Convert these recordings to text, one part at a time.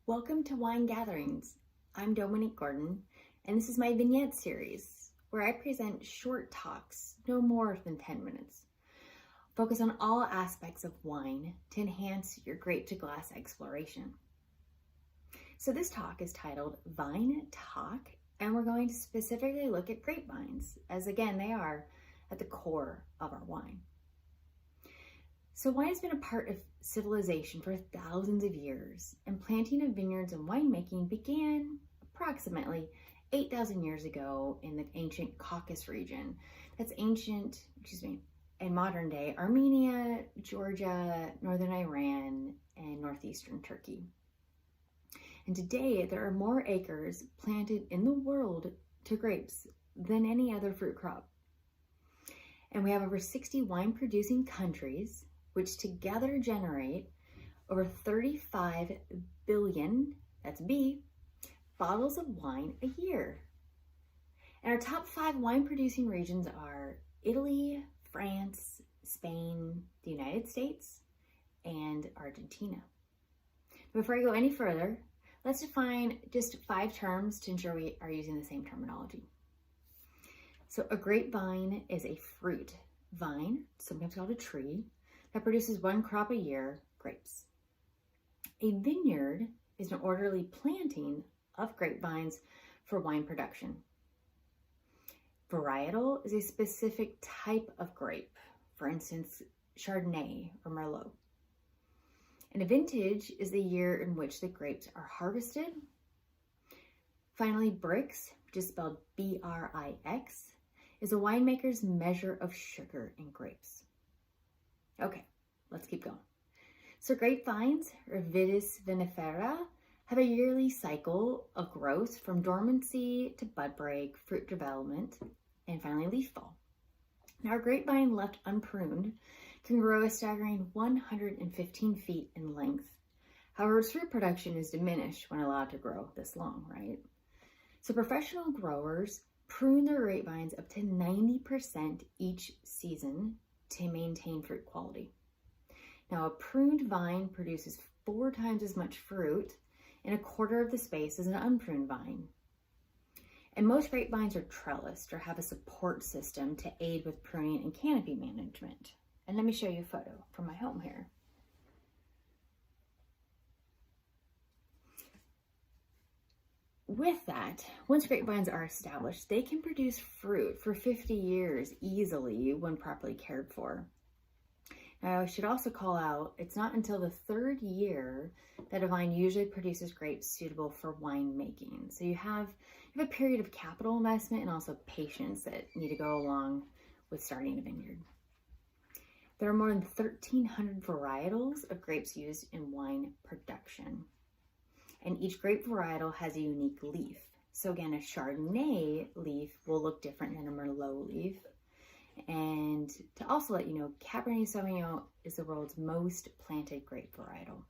Welcome to Wine Gatherings. I'm Dominique Gordon, and this is my vignette series where I present short talks, no more than 10 minutes. Focus on all aspects of wine to enhance your grape to glass exploration. So this talk is titled Vine Talk, and we're going to specifically look at grapevines, as again, they are at the core of our wine. So wine has been a part of civilization for thousands of years, and planting of vineyards and winemaking began approximately 8,000 years ago in the ancient Caucasus region. That's ancient, in modern day Armenia, Georgia, northern Iran, and northeastern Turkey. And today there are more acres planted in the world to grapes than any other fruit crop. And we have over 60 wine producing countries, which together generate over 35 billion, that's B, bottles of wine a year. And our top 5 wine producing regions are Italy, France, Spain, the United States, and Argentina. Before I go any further, let's define just 5 terms to ensure we are using the same terminology. So a grapevine is a fruit vine, sometimes called a tree, that produces 1 crop a year, grapes. A vineyard is an orderly planting of grapevines for wine production. Varietal is a specific type of grape, for instance, Chardonnay or Merlot. And a vintage is the year in which the grapes are harvested. Finally, Brix, which is spelled B-R-I-X, is a winemaker's measure of sugar in grapes. Okay, let's keep going. So grapevines, or Vitis vinifera, have a yearly cycle of growth from dormancy to bud break, fruit development, and finally leaf fall. Now, a grapevine left unpruned can grow a staggering 115 feet in length. However, its fruit production is diminished when allowed to grow this long, right? So professional growers prune their grapevines up to 90% each season to maintain fruit quality. Now, a pruned vine produces 4 times as much fruit in a quarter of the space as an unpruned vine. And most grapevines are trellised or have a support system to aid with pruning and canopy management. And let me show you a photo from my home here. With that, once grapevines are established, they can produce fruit for 50 years easily when properly cared for. Now, I should also call out, it's not until the 3rd year that a vine usually produces grapes suitable for winemaking. So you have a period of capital investment and also patience that need to go along with starting a vineyard. There are more than 1,300 varietals of grapes used in wine production. And each grape varietal has a unique leaf. So again, a Chardonnay leaf will look different than a Merlot leaf. And to also let you know, Cabernet Sauvignon is the world's most planted grape varietal.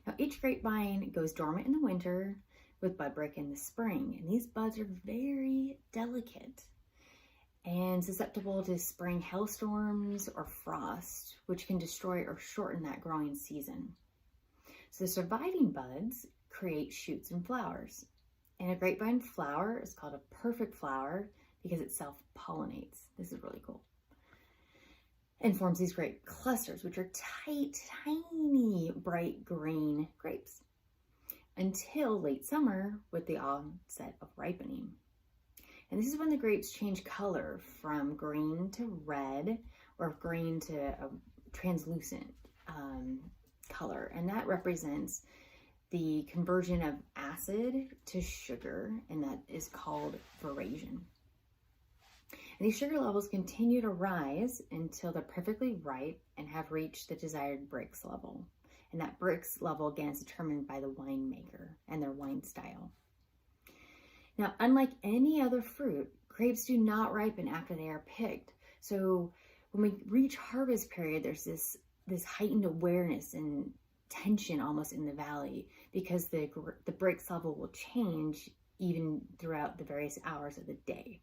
Now, each grapevine goes dormant in the winter with bud break in the spring. And these buds are very delicate and susceptible to spring hailstorms or frost, which can destroy or shorten that growing season. So the surviving buds create shoots and flowers. And a grapevine flower is called a perfect flower because it self-pollinates. This is really cool. And forms these grape clusters, which are tight, tiny, bright green grapes until late summer with the onset of ripening. And this is when the grapes change color from green to red or green to a translucent color, and that represents the conversion of acid to sugar, and that is called verasion. And these sugar levels continue to rise until they're perfectly ripe and have reached the desired Brix level. And that Brix level, again, is determined by the winemaker and their wine style. Now, unlike any other fruit, grapes do not ripen after they are picked. So when we reach harvest period, there's this heightened awareness and tension almost in the valley because the Brix level will change even throughout the various hours of the day.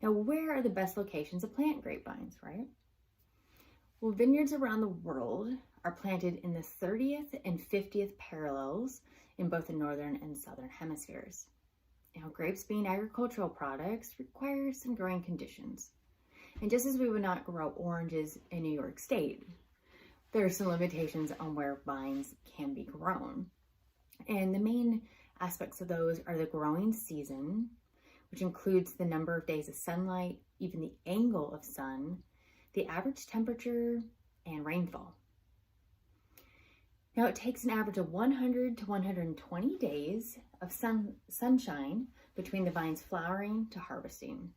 Now, where are the best locations to plant grapevines, right? Well, vineyards around the world are planted in the 30th and 50th parallels in both the northern and southern hemispheres. Now, grapes being agricultural products require some growing conditions. And just as we would not grow oranges in New York State, there are some limitations on where vines can be grown. And the main aspects of those are the growing season, which includes the number of days of sunlight, even the angle of sun, the average temperature, and rainfall. Now, it takes an average of 100 to 120 days of sunshine between the vine's flowering to harvesting.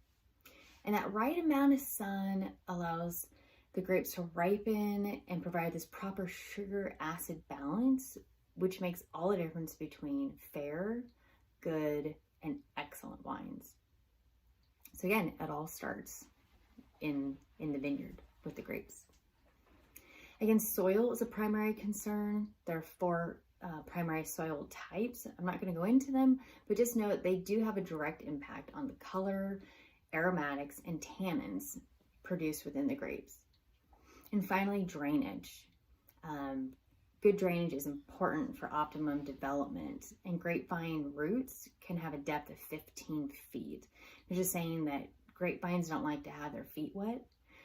And that right amount of sun allows the grapes to ripen and provide this proper sugar-acid balance, which makes all the difference between fair, good, and excellent wines. So again, it all starts in the vineyard with the grapes. Again, soil is a primary concern. There are 4 primary soil types. I'm not going to go into them, but just know that they do have a direct impact on the color, aromatics, and tannins produced within the grapes. And finally, drainage. Good drainage is important for optimum development, and grapevine roots can have a depth of 15 feet. They're just saying that grapevines don't like to have their feet wet,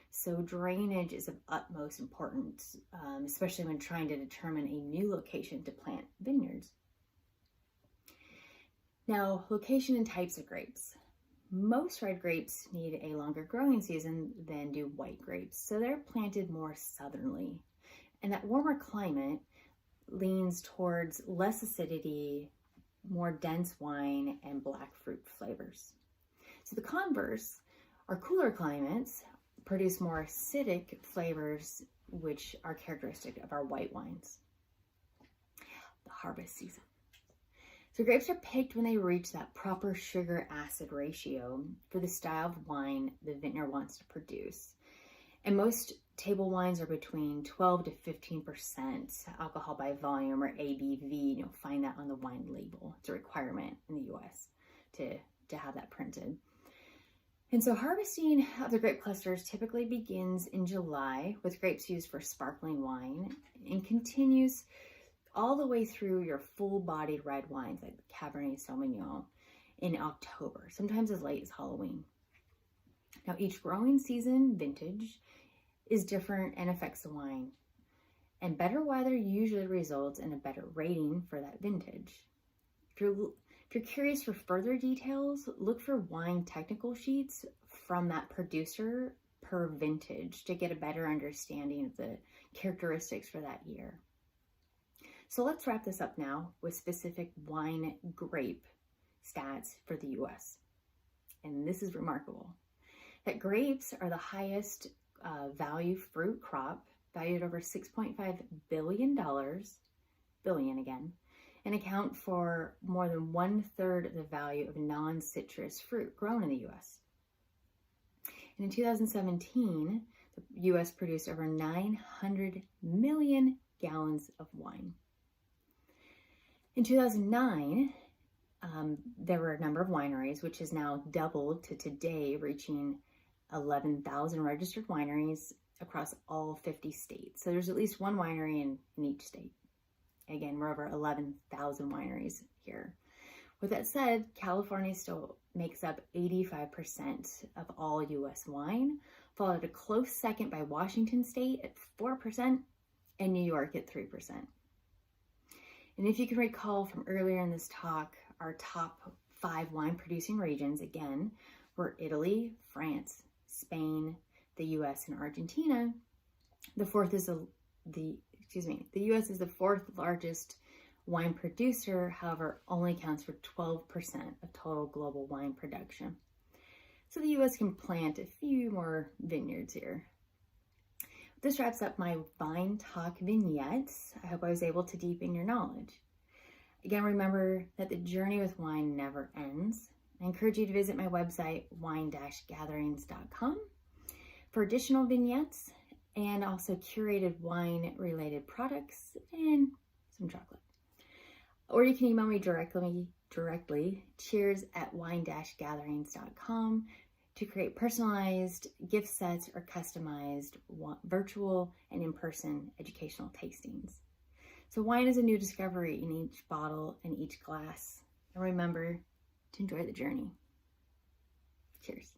so drainage is of utmost importance, especially when trying to determine a new location to plant vineyards. Now, location and types of grapes. Most red grapes need a longer growing season than do white grapes, so they're planted more southerly. And that warmer climate leans towards less acidity, more dense wine, and black fruit flavors. So the converse, our cooler climates produce more acidic flavors, which are characteristic of our white wines. The harvest season. So grapes are picked when they reach that proper sugar-acid ratio for the style of wine the vintner wants to produce. And most table wines are between 12 to 15% alcohol by volume, or ABV. You'll find that on the wine label. It's a requirement in the US to have that printed. And so harvesting of the grape clusters typically begins in July with grapes used for sparkling wine and continues all the way through your full-bodied red wines like Cabernet Sauvignon in October, sometimes as late as Halloween. Now, each growing season vintage is different and affects the wine, and better weather usually results in a better rating for that vintage. If you're curious for further details, look for wine technical sheets from that producer per vintage to get a better understanding of the characteristics for that year. So let's wrap this up now with specific wine grape stats for the US. And this is remarkable. That grapes are the highest value fruit crop, valued over $6.5 billion, billion again, and account for more than 1/3 of the value of non-citrus fruit grown in the US. And in 2017, the US produced over 900 million gallons of wine. In 2009, there were a number of wineries, which has now doubled to today, reaching 11,000 registered wineries across all 50 states. So there's at least one winery in each state. Again, we're over 11,000 wineries here. With that said, California still makes up 85% of all US wine, followed a close second by Washington State at 4% and New York at 3%. And if you can recall from earlier in this talk, our top 5 wine producing regions, again, were Italy, France, Spain, the US, and Argentina. The US is the 4th largest wine producer, however, only accounts for 12% of total global wine production. So the US can plant a few more vineyards here. This wraps up my Vine Talk vignettes. I hope I was able to deepen your knowledge. Again, remember that the journey with wine never ends. I encourage you to visit my website, wine-gatherings.com, for additional vignettes and also curated wine-related products and some chocolate. Or you can email me directly, cheers@wine-gatherings.com. to create personalized gift sets or customized virtual and in-person educational tastings. So wine is a new discovery in each bottle and each glass. And remember to enjoy the journey. Cheers.